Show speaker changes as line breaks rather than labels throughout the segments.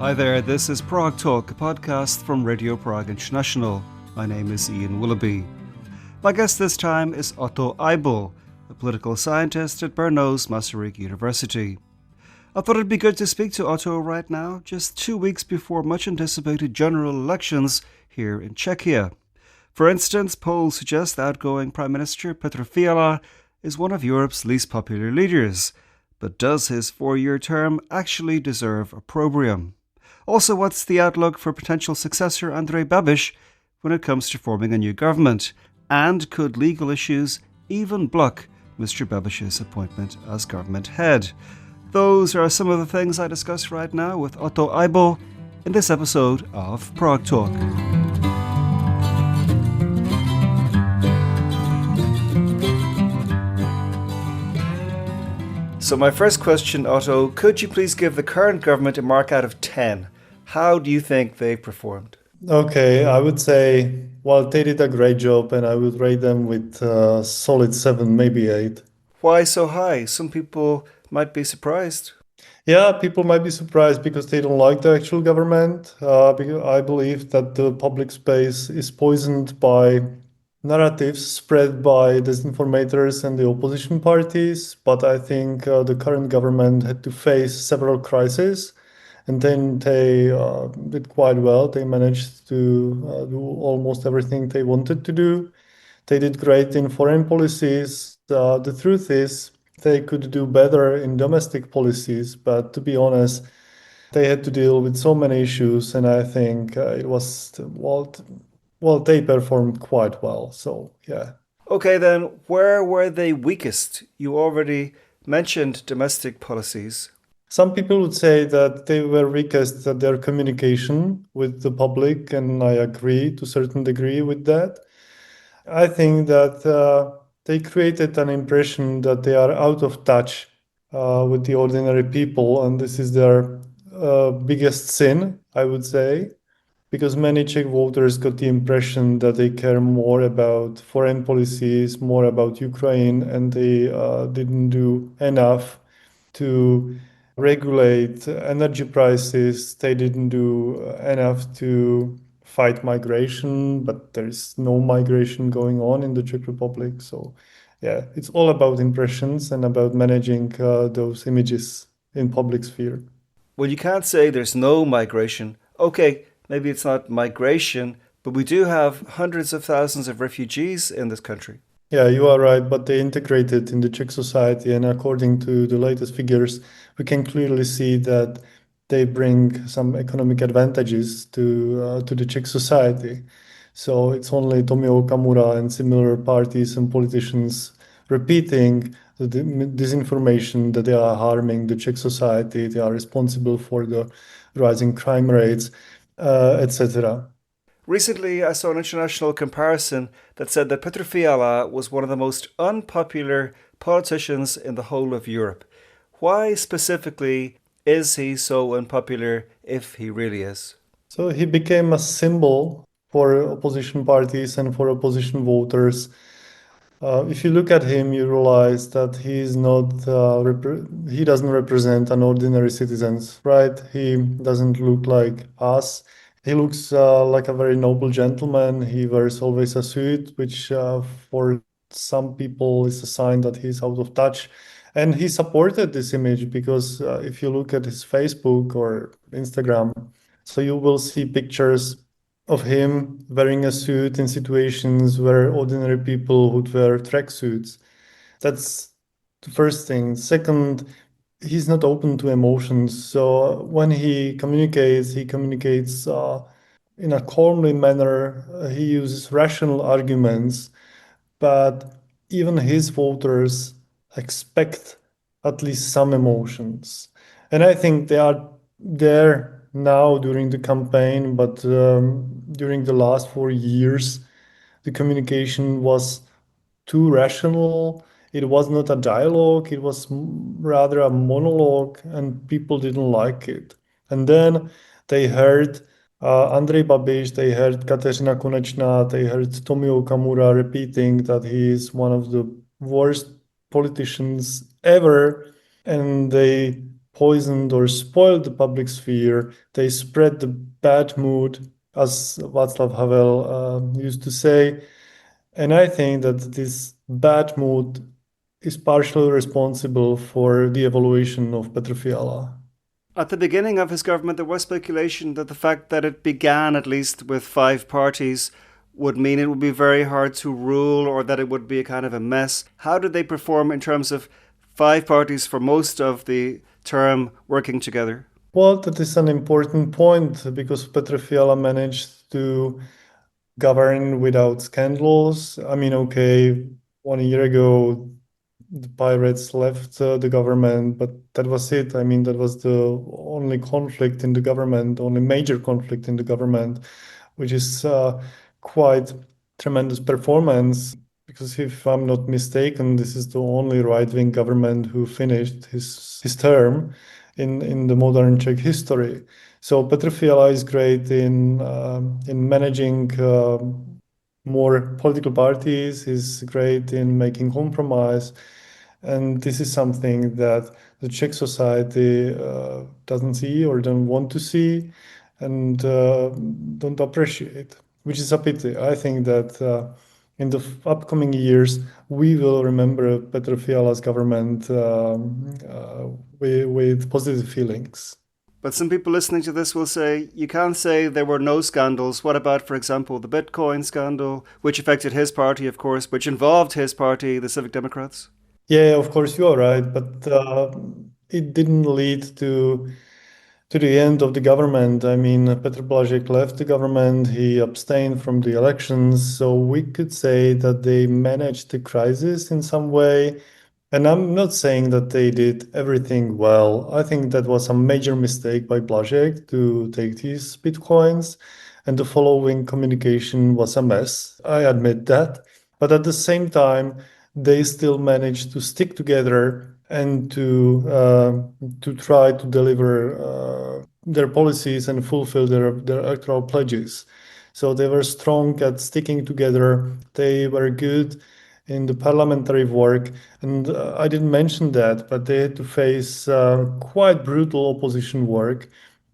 Hi there, this is Prague Talk, a podcast from Radio Prague International. My name is Ian Willoughby. My guest this time is Otto Eibl, a political scientist at Brno's Masaryk University. I thought it'd be good to speak to Otto right now, just 2 weeks before much anticipated general elections here in Czechia. For instance, polls suggest the outgoing Prime Minister Petr Fiala is one of Europe's least popular leaders. But does his 4-year term actually deserve opprobrium? Also, what's the outlook for potential successor Andrej Babiš when it comes to forming a new government? And could legal issues even block Mr. Babiš's appointment as government head? Those are some of the things I discuss right now with Otto Eibl in this episode of Prague Talk. So my first question, Otto, could you please give the current government a mark out of 10? How do you think they've performed?
Okay, I would say, they did a great job, and I would rate them with a solid 7, maybe 8.
Why so high? Some people might be surprised.
Yeah, people might be surprised because they don't like the actual government. Because I believe that the public space is poisoned by narratives spread by disinformators and the opposition parties. But I think the current government had to face several crises. And then they did quite well. They managed to do almost everything they wanted to do. They did great in foreign policies. The truth is, they could do better in domestic policies. But to be honest, they had to deal with so many issues. And I think they performed quite well. So, yeah.
Okay, then, where were they weakest? You already mentioned domestic policies.
Some people would say that they were weakest at their communication with the public, and I agree to a certain degree with that. I think that they created an impression that they are out of touch with the ordinary people, and this is their biggest sin, I would say, because many Czech voters got the impression that they care more about foreign policies, more about Ukraine, and they didn't do enough to regulate energy prices. They didn't do enough to fight migration, but there's no migration going on in the Czech Republic. So, yeah, it's all about impressions and about managing those images in public sphere.
Well, you can't say there's no migration. Okay, maybe it's not migration, but we do have hundreds of thousands of refugees in this country.
Yeah, you are right, but they integrated in the Czech society, and according to the latest figures, we can clearly see that they bring some economic advantages to the Czech society. So it's only Tomio Okamura and similar parties and politicians repeating the disinformation that they are harming the Czech society, they are responsible for the rising crime rates, etc.
Recently, I saw an international comparison that said that Petr Fiala was one of the most unpopular politicians in the whole of Europe. Why specifically is he so unpopular if he really is?
So he became a symbol for opposition parties and for opposition voters. If you look at him, you realize that he doesn't represent an ordinary citizens, right? He doesn't look like us. He looks like a very noble gentleman. He wears always a suit, which for some people is a sign that he's out of touch. And he supported this image because if you look at his Facebook or Instagram, so you will see pictures of him wearing a suit in situations where ordinary people would wear tracksuits. That's the first thing. Second, he's not open to emotions. So when he communicates in a calmly manner. He uses rational arguments, but even his voters expect at least some emotions. And I think they are there now during the campaign, but during the last 4 years, the communication was too rational. It was not a dialogue, it was rather a monologue, and people didn't like it. And then they heard Andrej Babiš, they heard Kateřina Konečná, they heard Tomio Okamura repeating that he is one of the worst politicians ever, and they poisoned or spoiled the public sphere. They spread the bad mood, as Václav Havel used to say. And I think that this bad mood is partially responsible for the evolution of Petr Fiala.
At the beginning of his government, there was speculation that the fact that it began at least with 5 parties would mean it would be very hard to rule, or that it would be a kind of a mess. How did they perform in terms of 5 parties for most of the term working together?
Well, that is an important point because Petr Fiala managed to govern without scandals. I mean, okay, 1 year ago, the pirates left the government, but that was it. I mean, that was the only conflict in the government, only major conflict in the government, which is quite tremendous performance. Because if I'm not mistaken, this is the only right-wing government who finished his term in the modern Czech history. So Petr Fiala is great in managing more political parties. He's great in making compromise. And this is something that the Czech society doesn't see or don't want to see and don't appreciate, which is a pity. I think that in the upcoming years, we will remember Petr Fiala's government with positive feelings.
But some people listening to this will say, you can't say there were no scandals. What about, for example, the Bitcoin scandal, which affected his party, of course, which involved his party, the Civic Democrats?
Yeah, of course you are right, but it didn't lead to the end of the government. I mean, Petr Blažek left the government, he abstained from the elections, so we could say that they managed the crisis in some way. And I'm not saying that they did everything well. I think that was a major mistake by Blažek to take these bitcoins, and the following communication was a mess. I admit that. But at the same time, they still managed to stick together and to try to deliver their policies and fulfill their electoral pledges. So they were strong at sticking together. They were good in the parliamentary work. And I didn't mention that, but they had to face quite brutal opposition work.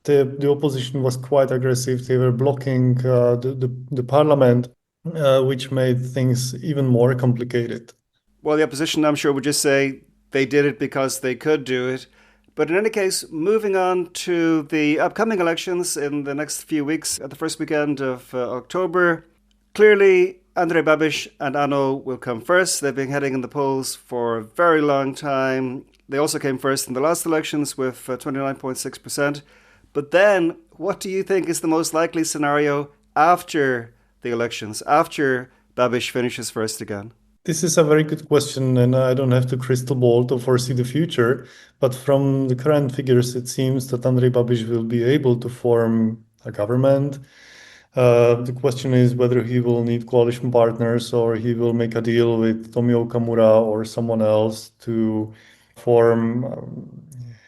The opposition was quite aggressive. They were blocking the parliament, which made things even more complicated.
Well, the opposition, I'm sure, would just say they did it because they could do it. But in any case, moving on to the upcoming elections in the next few weeks, at the first weekend of October, clearly Andrej Babiš and Ano will come first. They've been heading in the polls for a very long time. They also came first in the last elections with 29.6%. But then, what do you think is the most likely scenario after the elections, after Babiš finishes first again?
This is a very good question, and I don't have the crystal ball to foresee the future. But from the current figures, it seems that Andrej Babiš will be able to form a government. The question is whether he will need coalition partners or he will make a deal with Tomio Okamura or someone else to form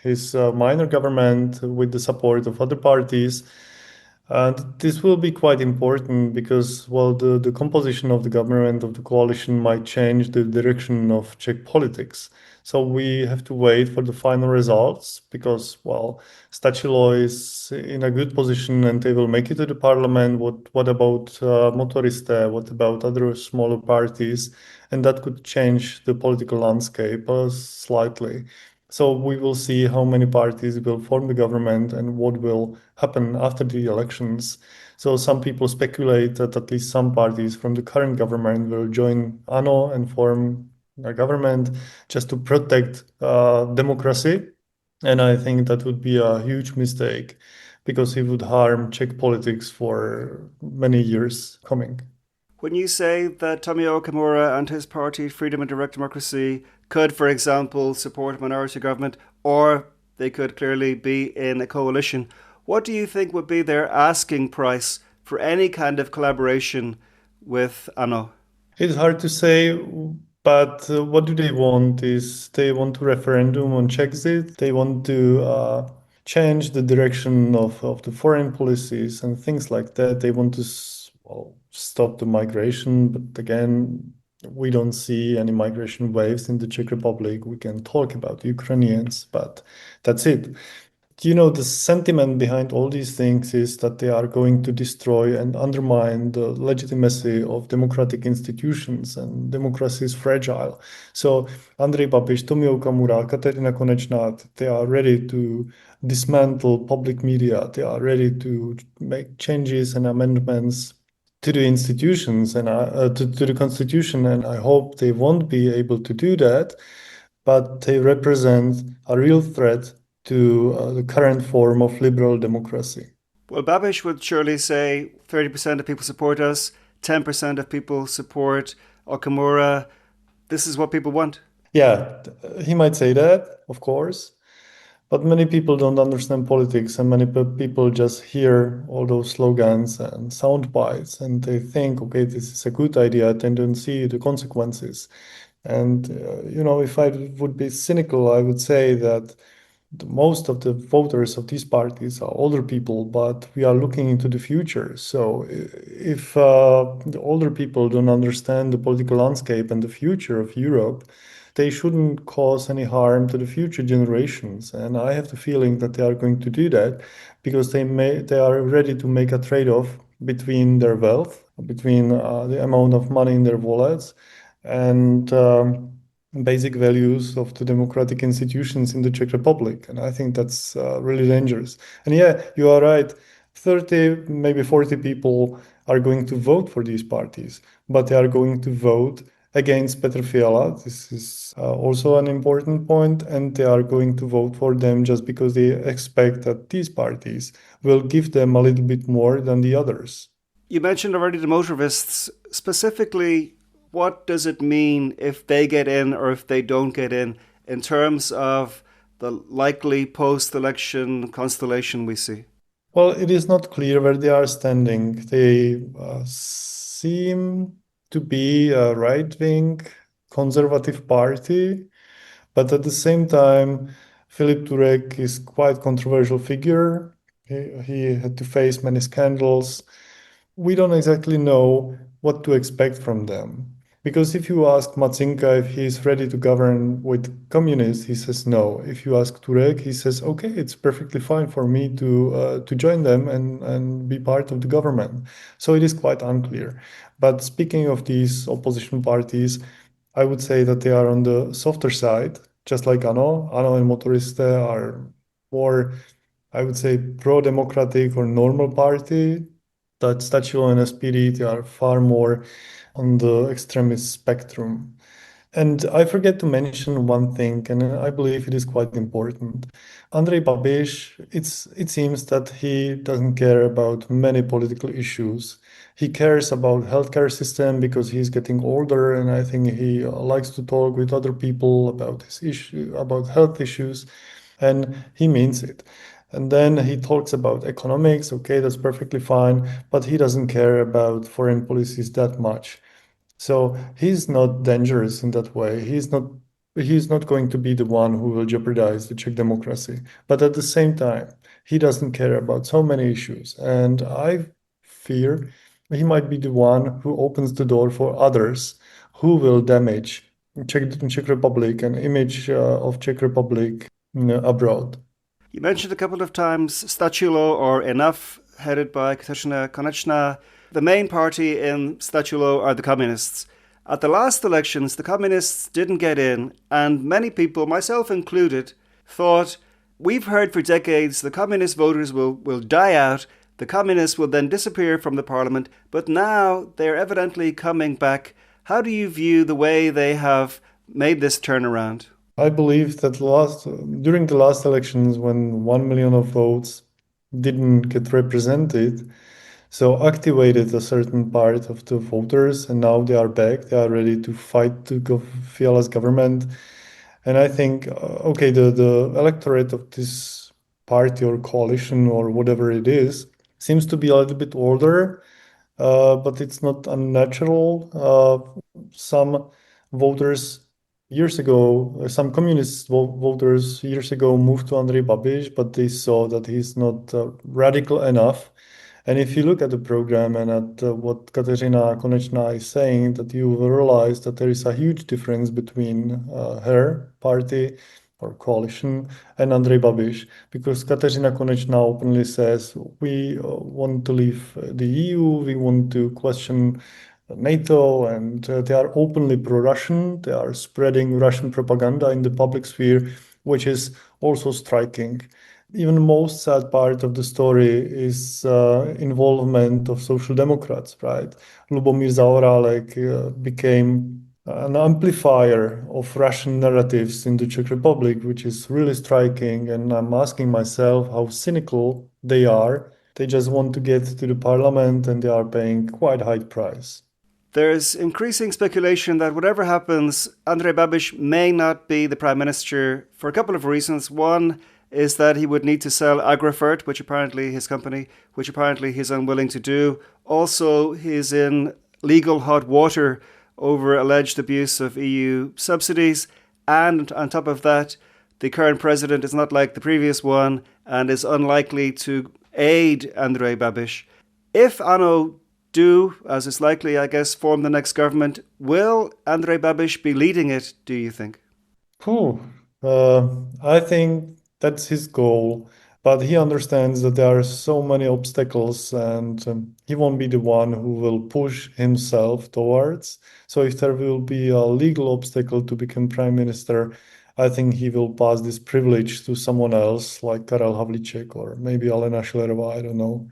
his minor government with the support of other parties. And this will be quite important because, well, the composition of the government of the coalition might change the direction of Czech politics. So we have to wait for the final results because, well, Stachilo is in a good position and they will make it to the parliament. What about Motoriste? What about other smaller parties? And that could change the political landscape slightly. So we will see how many parties will form the government and what will happen after the elections. So some people speculate that at least some parties from the current government will join ANO and form a government just to protect democracy. And I think that would be a huge mistake because it would harm Czech politics for many years coming.
When you say that Tomio Okamura and his party, Freedom and Direct Democracy, could, for example, support a minority government, or they could clearly be in a coalition, what do you think would be their asking price for any kind of collaboration with ANO?
It's hard to say, but what do they want is they want a referendum on Czechstit. They want to change the direction of the foreign policies and things like that. They want to stop the migration, but again, We don't see any migration waves in the Czech Republic. We can talk about Ukrainians, but that's it. The sentiment behind all these things is that they are going to destroy and undermine the legitimacy of democratic institutions, and democracy is fragile. So Andrej Babiš, Tomio Okamura, Kateřina Konečná, they are ready to dismantle public media. They are ready to make changes and amendments to the institutions and to the constitution, and I hope they won't be able to do that, but they represent a real threat to the current form of liberal democracy.
Well, Babiš would surely say 30% of people support us, 10% of people support Okamura. This is what people want.
Yeah, he might say that, of course, but many people don't understand politics, and many people just hear all those slogans and sound bites, and they think, okay, this is a good idea, and don't see the consequences. And, if I would be cynical, I would say that most of the voters of these parties are older people, but we are looking into the future. So if the older people don't understand the political landscape and the future of Europe, they shouldn't cause any harm to the future generations. And I have the feeling that they are going to do that because they are ready to make a trade-off between their wealth, between the amount of money in their wallets, and basic values of the democratic institutions in the Czech Republic. And I think that's really dangerous. And yeah, you are right. 30, maybe 40 people are going to vote for these parties, but they are going to vote against Petr Fiala. This is also an important point. And they are going to vote for them just because they expect that these parties will give them a little bit more than the others.
You mentioned already the motorists. Specifically, what does it mean if they get in or if they don't get in terms of the likely post-election constellation we see?
Well, it is not clear where they are standing. They seem to be a right-wing conservative party, but at the same time, Filip Turek is quite a controversial figure. He had to face many scandals. We don't exactly know what to expect from them. Because if you ask Matsinka if he's ready to govern with communists, he says no. If you ask Turek, he says, okay, it's perfectly fine for me to join them and be part of the government. So it is quite unclear. But speaking of these opposition parties, I would say that they are on the softer side, just like ANO. ANO and Motoriste are more, I would say, pro-democratic or normal party. That Stachilo and SPD, they are far more on the extremist spectrum. And I forget to mention one thing, and I believe it is quite important. Andrej Babiš, it seems that he doesn't care about many political issues. He cares about healthcare system because he's getting older, and I think he likes to talk with other people about his issue, about health issues, and he means it. And then he talks about economics. Okay, that's perfectly fine, but he doesn't care about foreign policies that much. So he's not dangerous in that way. He's not going to be the one who will jeopardize the Czech democracy. But at the same time, he doesn't care about so many issues. And I fear he might be the one who opens the door for others who will damage Czech Republic and image of Czech Republic abroad.
You mentioned a couple of times Stachilo or Enough, headed by Kateřina Konečná. The main party in Stachilo are the communists. At the last elections, the communists didn't get in, and many people, myself included, thought, we've heard for decades the communist voters will die out, the communists will then disappear from the parliament, but now they're evidently coming back. How do you view the way they have made this turnaround?
I believe that during the last elections, when 1 million of votes didn't get represented, so activated a certain part of the voters, and now they are back. They are ready to fight to Fiala's government. And I think, okay, the electorate of this party or coalition or whatever it is seems to be a little bit older, but it's not unnatural. Some voters years ago, some communist voters years ago moved to Andrej Babiš, but they saw that he's not radical enough. And if you look at the program and at what Kateřina Konečná is saying, that you will realize that there is a huge difference between her party or coalition and Andrej Babiš, because Kateřina Konečná openly says, we want to leave the EU, we want to question NATO, and they are openly pro-Russian. They are spreading Russian propaganda in the public sphere, which is also striking. Even the most sad part of the story is involvement of social democrats, right? Lubomír Zaorálek became an amplifier of Russian narratives in the Czech Republic, which is really striking. And I'm asking myself how cynical they are. They just want to get to the parliament and they are paying quite high price.
There's increasing speculation that whatever happens, Andrej Babiš may not be the prime minister for a couple of reasons. One is that he would need to sell Agrofert, which apparently his company, which apparently he's unwilling to do. Also, he's in legal hot water over alleged abuse of EU subsidies. And on top of that, the current president is not like the previous one and is unlikely to aid Andrej Babiš. If ANO do, as is likely, I guess, form the next government, will Andrej Babiš be leading it, do you think?
I think that's his goal, but he understands that there are so many obstacles and he won't be the one who will push himself towards. So if there will be a legal obstacle to become prime minister, I think he will pass this privilege to someone else like Karel Havlíček or maybe Alena Schillerová, I don't know.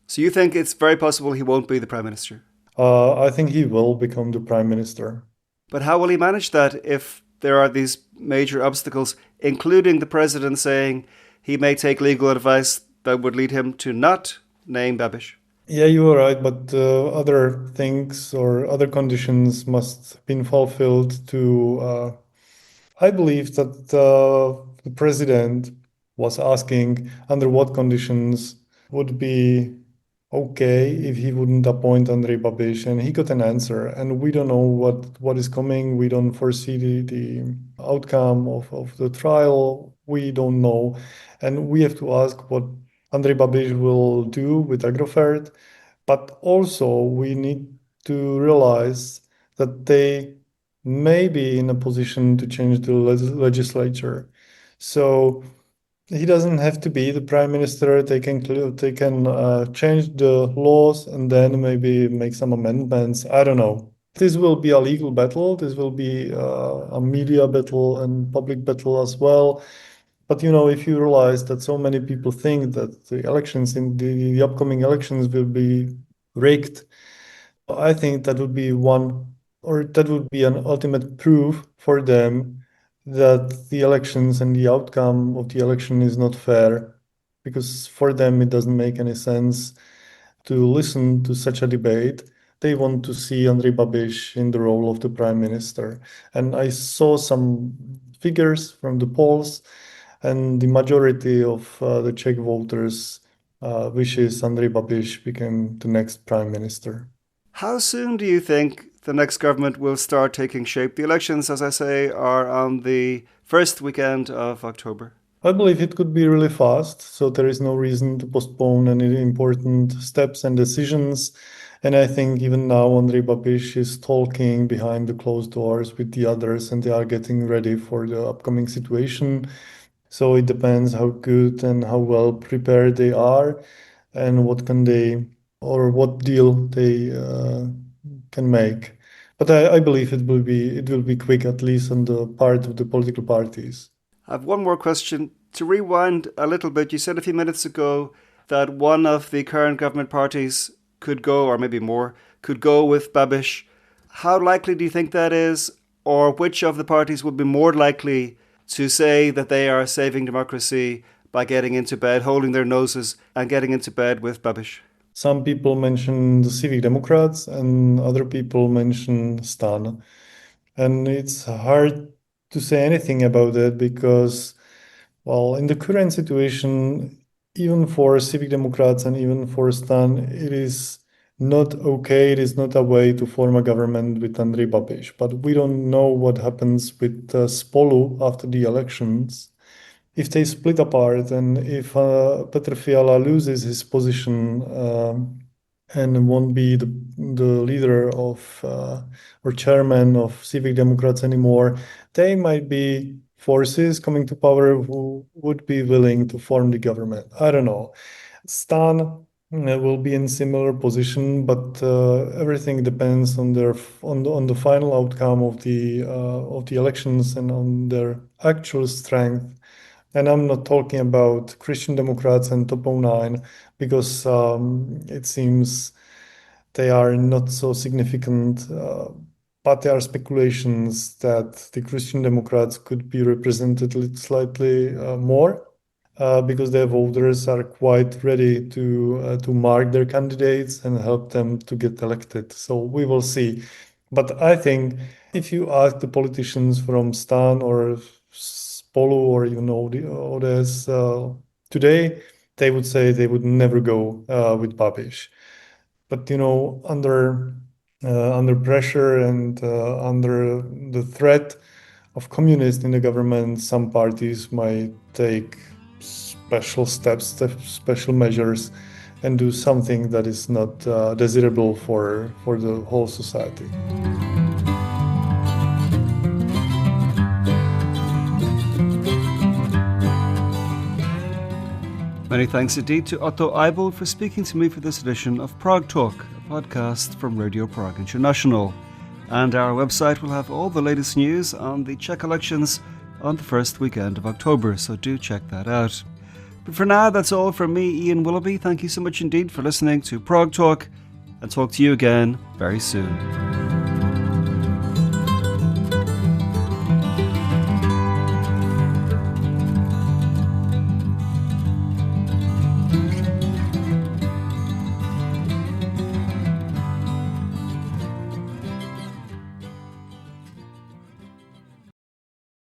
So you think it's very possible he won't be the prime minister?
I think he will become the prime minister.
But how will he manage that if there are these major obstacles, including the president saying he may take legal advice that would lead him to not name Babiš?
Yeah, you are right, but other things or other conditions must have been fulfilled to... I believe that the president was asking under what conditions would be okay if he wouldn't appoint Andrej Babiš, and he got an answer. And we don't know what is coming. We don't foresee the outcome of the trial. We don't know. And we have to ask what Andrej Babiš will do with Agrofert. But also we need to realize that they may be in a position to change the legislature. So he doesn't have to be the prime minister. They can change the laws and then maybe make some amendments. I don't know. This will be a legal battle. This will be a media battle and public battle as well. But if you realize that so many people think that the elections in the upcoming elections will be rigged, I think that would be an ultimate proof for them that the elections and the outcome of the election is not fair, because for them it doesn't make any sense to listen to such a debate. They want to see Andrej Babiš in the role of the prime minister. And I saw some figures from the polls, and the majority of the Czech voters wishes Andrej Babiš become the next prime minister.
How soon do you think the next government will start taking shape? The elections, as I say, are on the first weekend of October.
I believe it could be really fast, so there is no reason to postpone any important steps and decisions. And I think even now Andrej Babiš is talking behind the closed doors with the others, and they are getting ready for the upcoming situation. So it depends how good and how well prepared they are and what deal they can make. But I believe it will be quick, at least on the part of the political parties.
I have one more question. To rewind a little bit, you said a few minutes ago that one of the current government parties could go, or maybe more, could go with Babiš. How likely do you think that is? Or which of the parties would be more likely to say that they are saving democracy by getting into bed, holding their noses and getting into bed with Babiš?
Some people mention the Civic Democrats and other people mention Stan. And it's hard to say anything about it because, well, in the current situation, even for Civic Democrats and even for Stan, it is not okay. It is not a way to form a government with Andrej Babiš. But we don't know what happens with Spolu after the elections. if they split apart and if Petr Fiala loses his position and won't be the leader of or chairman of Civic Democrats anymore, they might be forces coming to power who would be willing to form the government. I don't know. Stan will be in similar position, but everything depends on the final outcome of the elections and on their actual strength. And I'm not talking about Christian Democrats and Top 09 because it seems they are not so significant. But there are speculations that the Christian Democrats could be represented slightly more because their voters are quite ready to mark their candidates and help them to get elected. So we will see. But I think if you ask the politicians from Stan or Spolu or the others today, they would say they would never go with Babiš. But under pressure and under the threat of communists in the government, some parties might take special steps, special measures, and do something that is not desirable for the whole society.
Many thanks indeed to Otto Eibl for speaking to me for this edition of Prague Talk, a podcast from Radio Prague International. And our website will have all the latest news on the Czech elections on the first weekend of October, so do check that out. But for now, that's all from me, Ian Willoughby. Thank you so much indeed for listening to Prague Talk, and talk to you again very soon.